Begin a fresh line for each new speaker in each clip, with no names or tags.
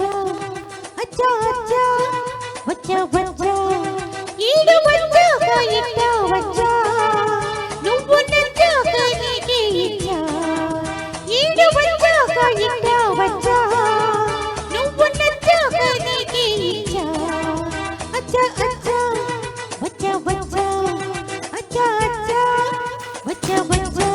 వచ్చా అచ్చా అచ్చా వచ్చా వచ్చా ఈడు వచ్చాక ఇట్ట వచ్చా నువ్వు నచ్చాక నీకే ఇచ్చా ఈడు వచ్చాక ఇట్ట వచ్చా నువ్వు నచ్చాక నీకే ఇచ్చా అచ్చా అచ్చా వచ్చా వచ్చా అచ్చా అచ్చా వచ్చా వచ్చా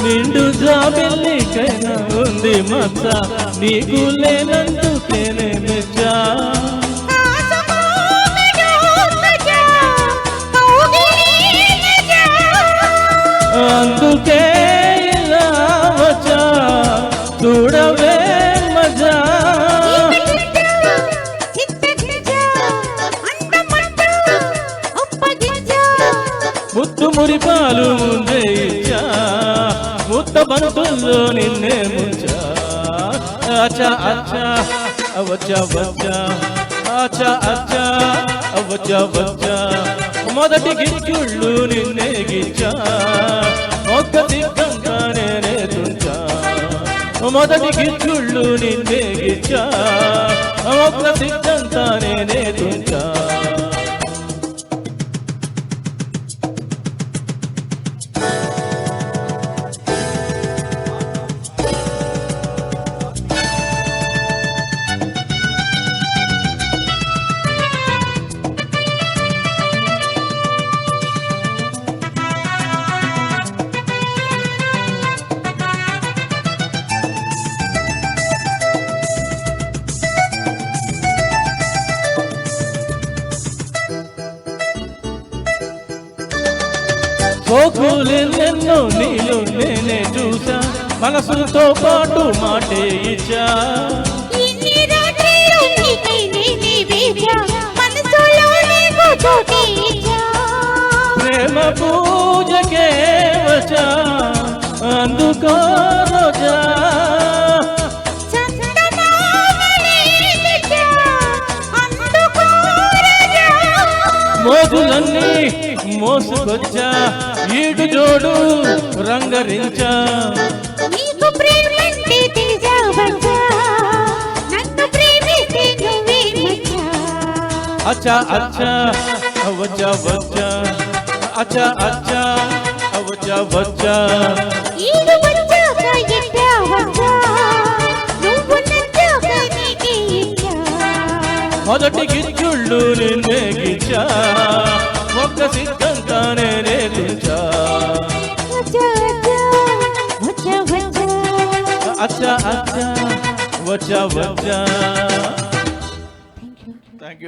నిండు జాబిల్లికైనా ఉంది మచ్చ నీకు లేనందుకేనే మెచ్చా అందుకే ఇలా వచ్చా చూడవే మజా ముత్తు మురిపాలు ముందే ఇచ్చా ముత్త బంతుల్లో నిన్నే ముంచా అచ్చా అచ్చా అవచ్చా వచ్చా అచ్చా అచ్చా అవచ్చా వచ్చా మొదటి గిచ్చుళ్ళు నిన్నే గిచ్చా ఒక్క సిద్ధంగా నేనే తుంచా మొదటి గిచ్చుళ్ళు నిన్నే గిచ్చా ఒక్క సిద్ధంగా నేనే తుంచా సోకులెన్నెన్నో నీలో నేనే చూసా మనసుతో పాటు మాటే ఇచ్చా ప్రేమ పూజకే వచ్చా అందుకో రోజా మోజులన్నీ మోసుకొచ్చా ఈడు జోడు రంగరించా అచ్చా అచ్చా అవచ్చా వచ్చా అచ్చా అచ్చా అవచ్చా వచ్చా మొదటి గిచ్చుళ్ళు నిన్నే గిచ్చా ఒక్క సిద్ధంగా నేనే తుంచా అచ్చా అచ్చా వచ్చా వచ్చా థ్యాంక్ యూ